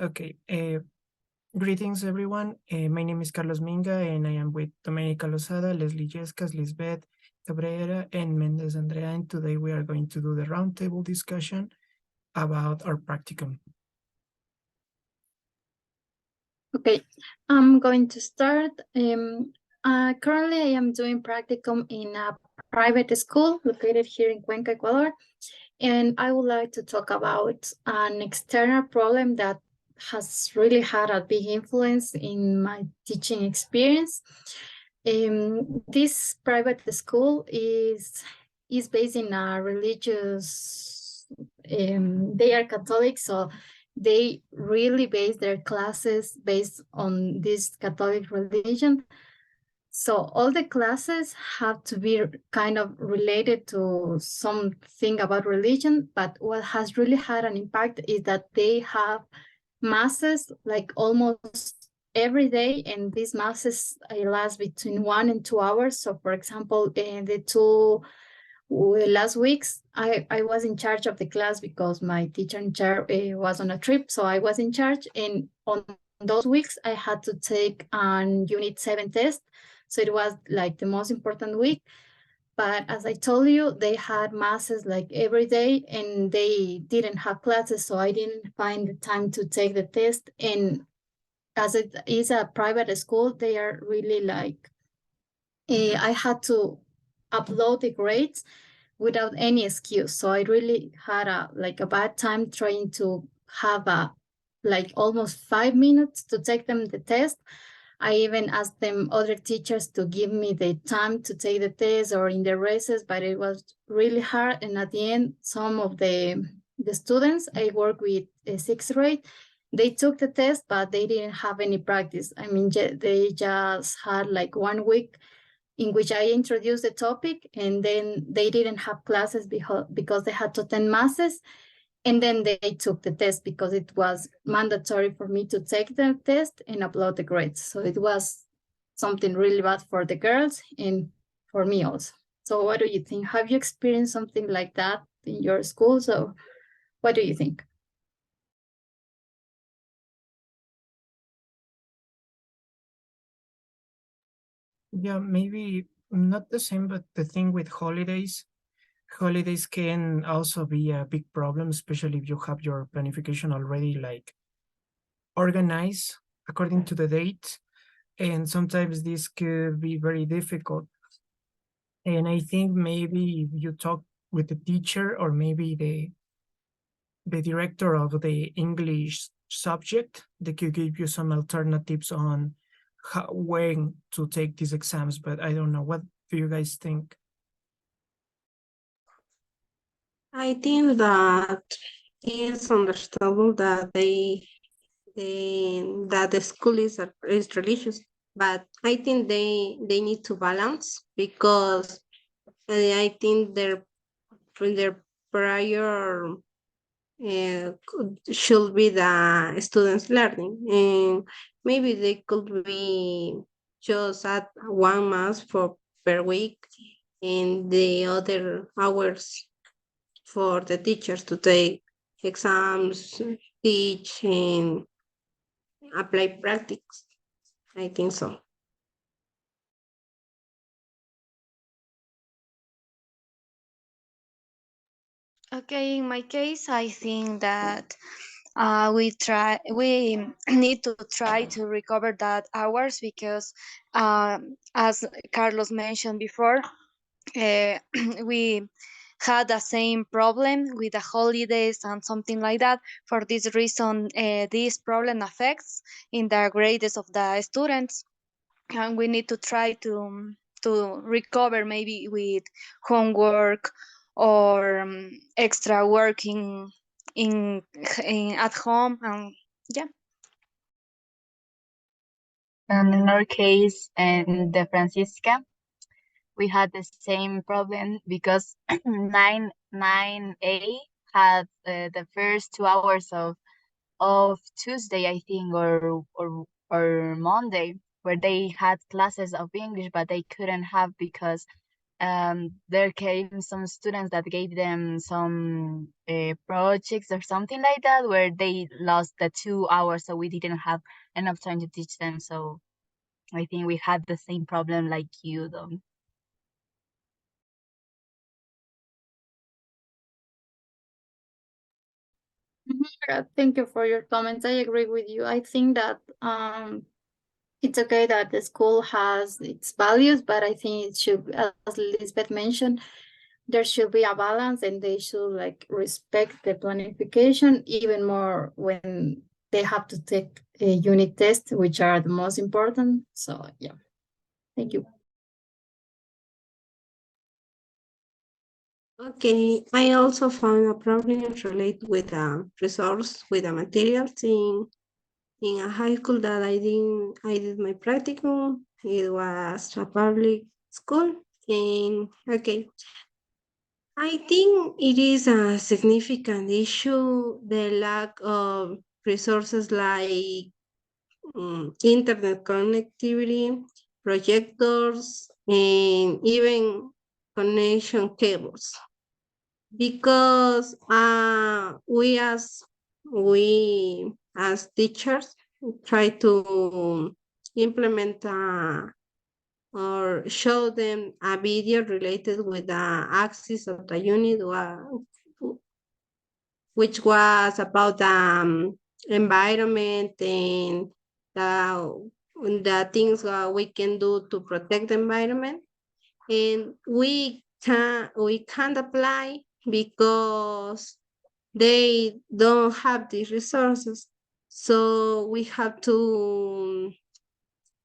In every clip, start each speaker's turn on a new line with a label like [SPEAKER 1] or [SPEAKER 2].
[SPEAKER 1] Okay. Greetings, everyone. My name is Carlos Minga, and I am with Doménica Lozada, Illescas, Lizbeth Cabrera, and Mendez Andrea. And today we are going to do the roundtable discussion about our practicum.
[SPEAKER 2] Okay, I'm going to start. Currently, I am doing practicum in a private school located here in Cuenca, Ecuador. And I would like to talk about an external problem that has really had a big influence in my teaching experience. This private school is based in a religious, they are Catholic, so they really base their classes based on this Catholic religion. So all the classes have to be kind of related to something about religion, but what has really had an impact is that they have masses like almost every day, and these masses last between 1 and 2 hours. So for example, in the two last weeks, I was in charge of the class because my teacher in charge was on a trip, so I was in charge, and on those weeks I had to take an unit 7 test. So it was like the most important week. But as I told you, they had masses like every day and they didn't have classes. So I didn't find the time to take the test. And as it is a private school, they are really like, I had to upload the grades without any excuse. So I really had a bad time trying to have like almost 5 minutes to take them the test. I even asked them other teachers to give me the time to take the test or in the races, but it was really hard. And at the end, some of the students I work with, sixth grade, they took the test, but they didn't have any practice. I mean, they just had like 1 week in which I introduced the topic, and then they didn't have classes because they had to attend masses. And then they took the test because it was mandatory for me to take the test and upload the grades. So it was something really bad for the girls and for me also. So what do you think? Have you experienced something like that in your school? So what do you think?
[SPEAKER 1] Yeah, maybe not the same, but the thing with holidays, holidays can also be a big problem, especially if you have your planification already like organized according to the date. And sometimes this could be very difficult. And I think maybe if you talk with the teacher or maybe the director of the English subject, they could give you some alternatives on when to take these exams. But I don't know. What do you guys think?
[SPEAKER 3] I think that it's understandable that that the school is religious, but I think they need to balance because I think their prior should be the students learning, and maybe they could be just at 1 month for per week, and the other hours for the teachers to take exams, teach, and apply practice. I think so.
[SPEAKER 4] Okay, in my case, I think that we need to try to recover that hours because, as Carlos mentioned before, we had the same problem with the holidays and something like that. For this reason, this problem affects in the grades of the students, and we need to try to recover maybe with homework or extra work in at home, and yeah.
[SPEAKER 5] And in our case, in the Francisca, we had the same problem because 9A had the first 2 hours of Tuesday, I think, or Monday, where they had classes of English, but they couldn't have because there came some students that gave them some projects or something like that, where they lost the 2 hours, so we didn't have enough time to teach them. So I think we had the same problem like you, though.
[SPEAKER 2] Thank you for your comments. I agree with you. I think that it's okay that the school has its values, but I think it should, as Lisbeth mentioned, there should be a balance, and they should like respect the planification even more when they have to take a unit test, which are the most important. So yeah, thank you.
[SPEAKER 3] Okay, I also found a problem related with the resource, with the materials in a high school that I did my practicum. It was a public school, and okay, I think it is a significant issue, the lack of resources like internet connectivity, projectors, and even connection cables. Because we as teachers try to implement or show them a video related with the axis of the unit, which was about the environment and the things we can do to protect the environment. And we can't apply because they don't have the resources. So we have to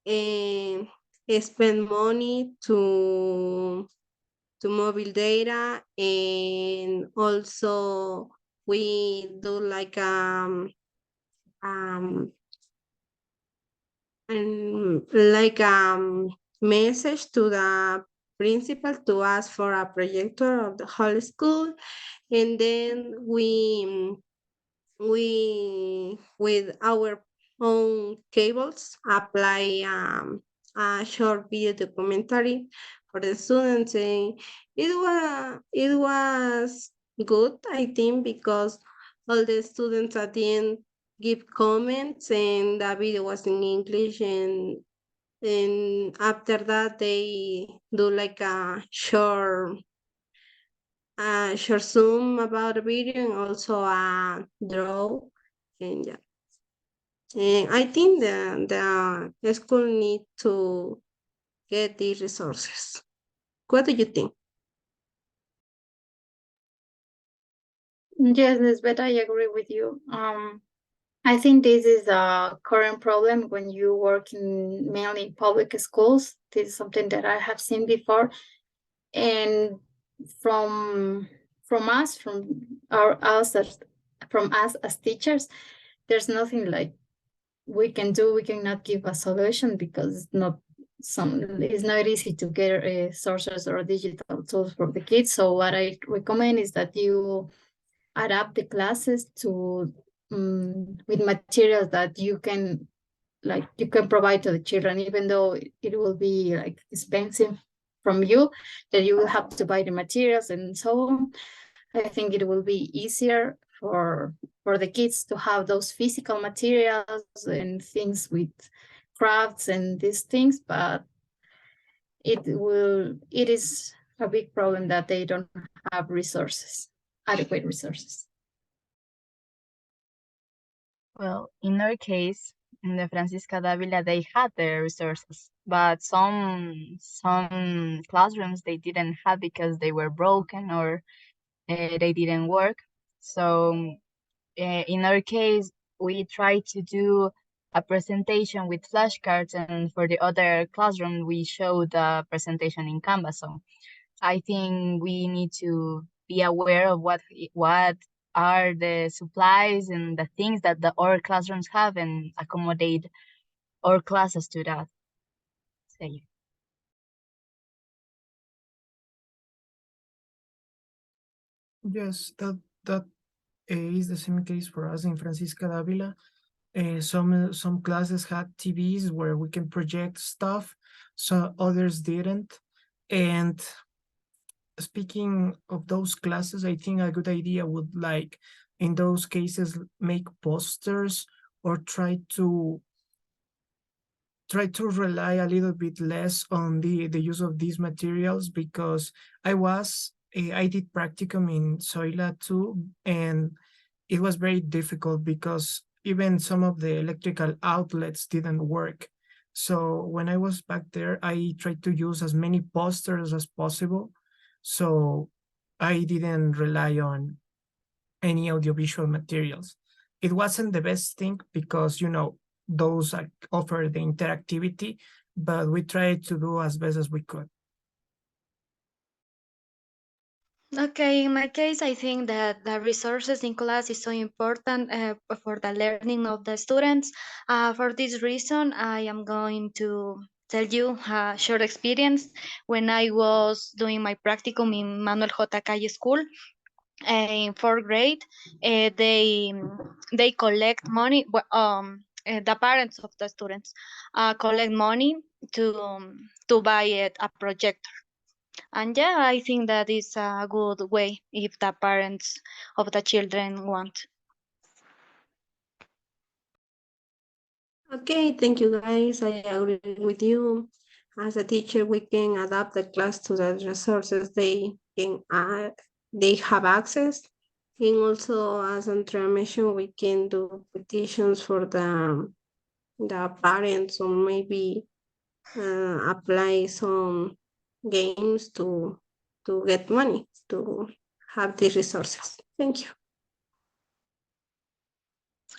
[SPEAKER 3] spend money to mobile data, and also we do like um like message to the principal to ask for a projector of the whole school, and then we with our own cables apply a short video documentary for the students, and it was good, I think, because all the students at the end give comments, and the video was in English, and after that they do like a short zoom about the video, and also a draw, and yeah. And I think the school need to get the resources. What do you think?
[SPEAKER 2] Yes, Lisbeth, I agree with you. I think this is a current problem when you work in mainly public schools. This is something that I have seen before, and from from us, from our us as from us as teachers, there's nothing like we can do. We cannot give a solution because it's not easy to get sources or digital tools for the kids. So what I recommend is that you adapt the classes to with materials that you can provide to the children, even though it will be like expensive from you, that you will have to buy the materials and so on. I think it will be easier for the kids to have those physical materials and things with crafts and these things, but it is a big problem that they don't have adequate resources.
[SPEAKER 5] Well, in our case, in the Francisca Davila, they had the resources, but some classrooms they didn't have because they were broken or they didn't work. So in our case, we tried to do a presentation with flashcards, and for the other classroom, we showed the presentation in Canvas. So I think we need to be aware of what are the supplies and the things that our classrooms have, and accommodate our classes to that. Say.
[SPEAKER 1] Yes, that is the same case for us in Francisca Davila. Some classes had TVs where we can project stuff, so others didn't. And speaking of those classes, I think a good idea would, like, in those cases, make posters or try to rely a little bit less on the use of these materials, because I did practicum in Soila too, and it was very difficult because even some of the electrical outlets didn't work. So when I was back there, I tried to use as many posters as possible. So I didn't rely on any audiovisual materials. It wasn't the best thing because, those offer the interactivity, but we tried to do as best as we could.
[SPEAKER 4] Okay, in my case, I think that the resources in class is so important for the learning of the students. For this reason, I am going to tell you a short experience when I was doing my practicum in Manuel J. Calle School in fourth grade. They collect money. The parents of the students collect money to buy it a projector. And yeah, I think that is a good way if the parents of the children want.
[SPEAKER 3] Okay, thank you guys. I agree with you. As a teacher, we can adapt the class to the resources they have access. And also, as Andrea mentioned, we can do petitions for the parents, or maybe apply some games to get money to have the resources. Thank you.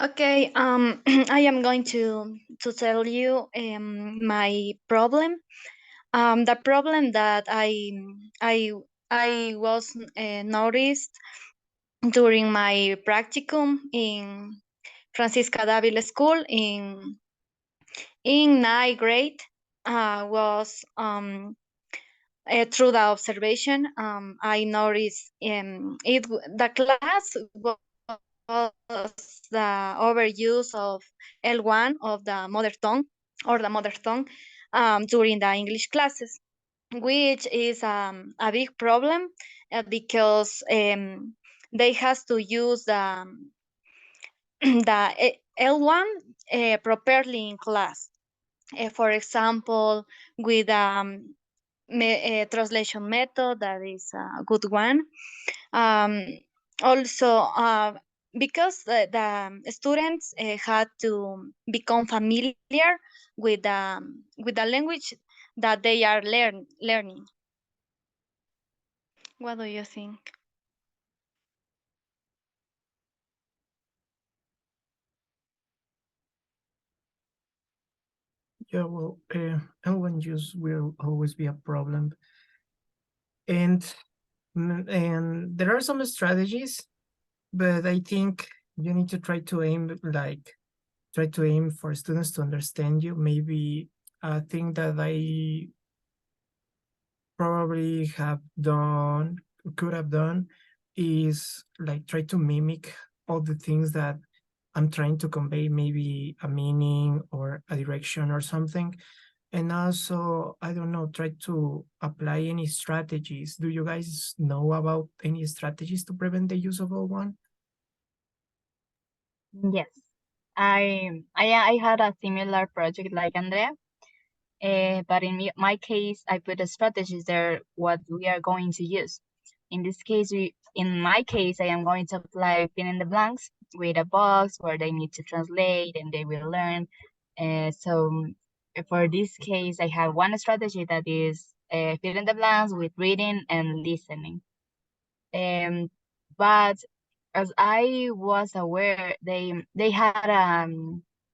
[SPEAKER 4] Okay, I am going to tell you my problem. The problem that I I was noticed during my practicum in Francisca Davila School in ninth grade was through the observation. I noticed the class was the overuse of L1 of the mother tongue or the mother tongue during the English classes, which is a big problem because they has to use the L1 properly in class. For example, with translation method, that is a good one. Also, because the students had to become familiar with the language that they are learning. What do you think?
[SPEAKER 1] Yeah, well, L1 use will always be a problem, and and there are some strategies, but I think you need to try to aim for students to understand you. Maybe a thing that I probably could have done, is like try to mimic all the things that I'm trying to convey, maybe a meaning or a direction or something. And also, I don't know, try to apply any strategies. Do you guys know about any strategies to prevent the use of L1?
[SPEAKER 5] Yes, I had a similar project like Andrea, but in my case, I put the strategies there what we are going to use. In this case, in my case, I am going to apply fill in the blanks with a box where they need to translate and they will learn. For this case, I have one strategy that is fill in the blanks with reading and listening. But as I was aware, they had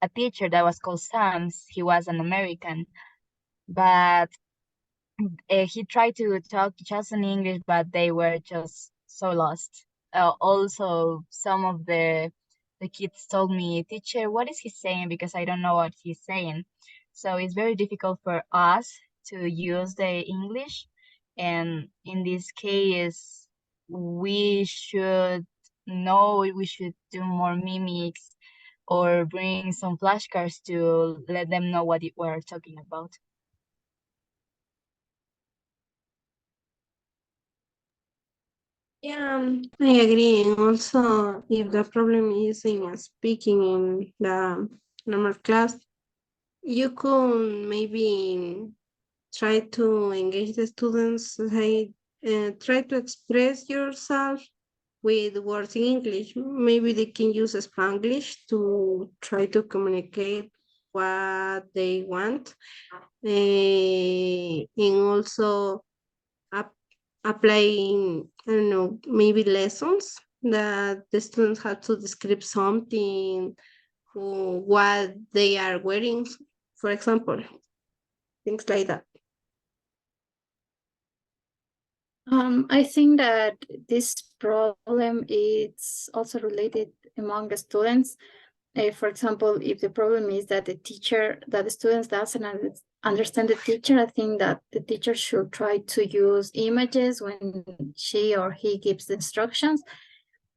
[SPEAKER 5] a teacher that was called Sams. He was an American, but he tried to talk just in English, but they were just so lost. Also, some of the kids told me, "Teacher, what is he saying? Because I don't know what he's saying." So it's very difficult for us to use the English, and in this case, we should we should do more mimics or bring some flashcards to let them know what we're talking about.
[SPEAKER 3] Yeah, I agree. And also, if the problem is in speaking in the normal class, you could maybe try to engage the students, say, try to express yourself with words in English. Maybe they can use Spanglish to try to communicate what they want. And also ap- applying, I don't know, maybe lessons that the students have to describe something or what they are wearing, for example, things like that.
[SPEAKER 2] I think that this problem is also related among the students. For example, if the problem is that the students doesn't understand the teacher, I think that the teacher should try to use images when she or he gives the instructions,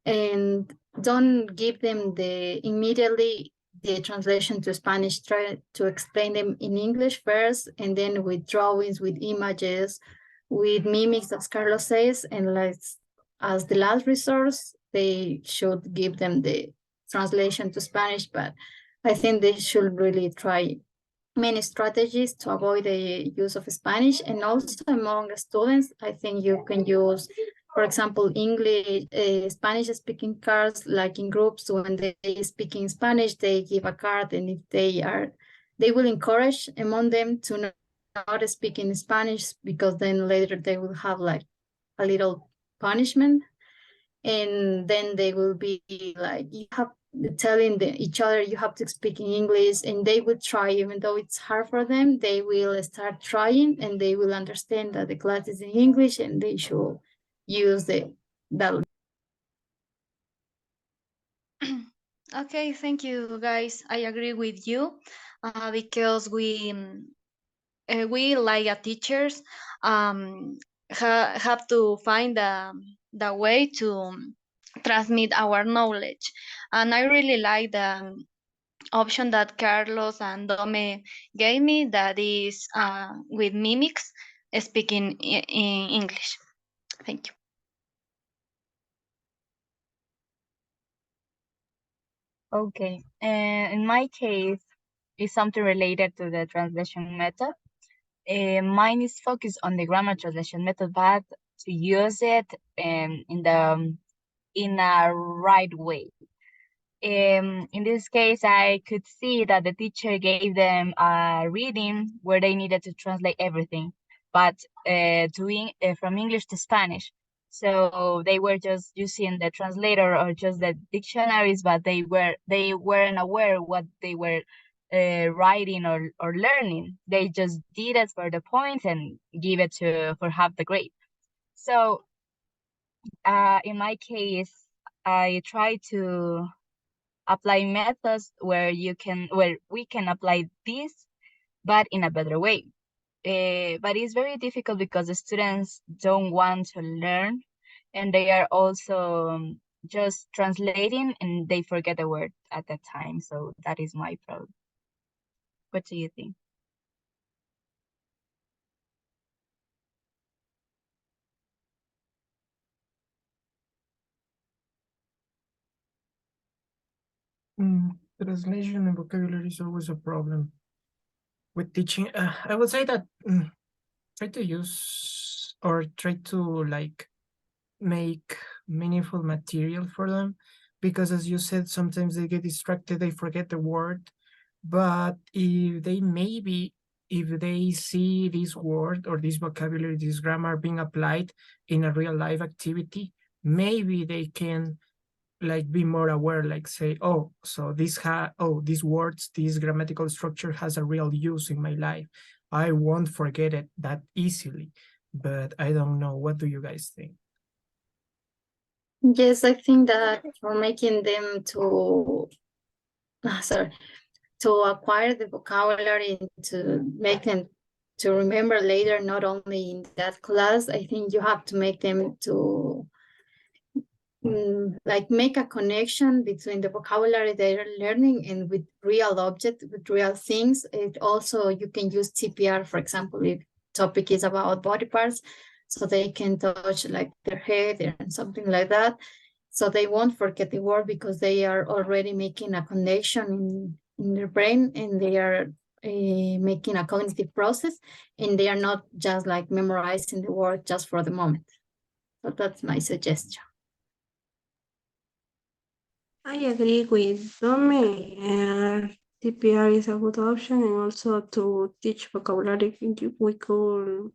[SPEAKER 2] and don't give them immediately the translation to Spanish. Try to explain them in English first, and then with drawings, with images, with mimics, as Carlos says, and like as the last resource, they should give them the translation to Spanish. But I think they should really try many strategies to avoid the use of Spanish. And also among students, I think you can use, for example, English, Spanish speaking cards, like in groups. When they speak in Spanish, they give a card, and if they will encourage among them to not speak in Spanish, because then later they will have like a little punishment, and then they will be like, you have telling each other you have to speak in English, and they will try. Even though it's hard for them, they will start trying, and they will understand that the class is in English, and they should use that.
[SPEAKER 4] Okay, thank you, guys. I agree with you, because we like teachers have to find the way to transmit our knowledge. And I really like the option that Carlos and Dome gave me, that is with mimics speaking in English. Thank you.
[SPEAKER 5] Okay, and in my case, it's something related to the translation method. Mine is focused on the grammar translation method, but to use it in a right way. In this case, I could see that the teacher gave them a reading where they needed to translate everything, but doing from English to Spanish. So they were just using the translator or just the dictionaries, but they weren't aware what they were writing or learning. They just did it for the points and give it for half the grade. So in my case, I try to apply methods where we can apply this, but in a better way. But it's very difficult because the students don't want to learn, and they are also just translating and they forget the word at that time. So that is my problem. What do you think?
[SPEAKER 1] Translation and vocabulary is always a problem with teaching. I would say that try to use or try to like make meaningful material for them, because as you said, sometimes they get distracted, they forget the word. But if they see this word or this vocabulary, this grammar being applied in a real life activity, maybe they can like be more aware, like say, oh, so these words, this grammatical structure has a real use in my life. I won't forget it that easily. But I don't know, what do you guys think?
[SPEAKER 2] Yes, I think that for making them to acquire the vocabulary, to make them to remember later, not only in that class, I think you have to make them to like make a connection between the vocabulary they're learning and with real objects, with real things. It also, you can use TPR, for example, if topic is about body parts. so they can touch like their head and something like that. So they won't forget the word because they are already making a connection in their brain, and they are making a cognitive process, and they are not just like memorizing the word just for the moment. So that's my suggestion.
[SPEAKER 3] I agree with Domi. TPR is a good option, and also to teach vocabulary, we could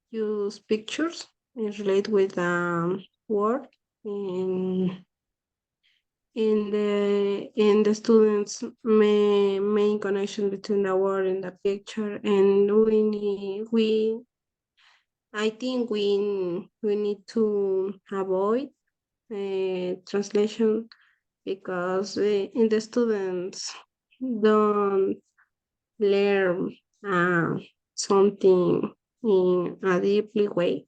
[SPEAKER 3] use pictures and relate with word in the students main connection between the word and the picture, and we I think we need to avoid translation, because in the students don't learn something in a deeply way.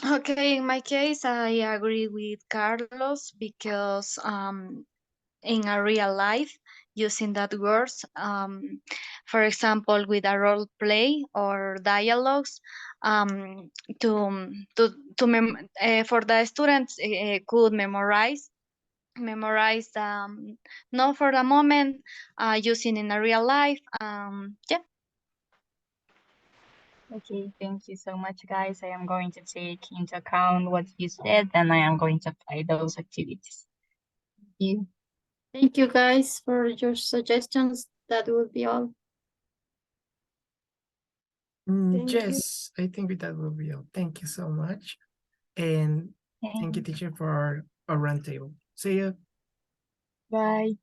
[SPEAKER 4] Okay, in my case, I agree with Carlos because in a real life, using that words, for example, with a role play or dialogues, um, for the students could memorize not for the moment, using in a real life. Yeah.
[SPEAKER 5] Okay, thank you so much, guys. I am going to take into account what you said, and I am going to apply those activities. Thank you.
[SPEAKER 2] Thank you guys for your suggestions. That will be all.
[SPEAKER 3] Thank you.
[SPEAKER 1] Yes, I think that will be all. Thank you so much. And thank you, teacher, for our roundtable. See you.
[SPEAKER 5] Bye.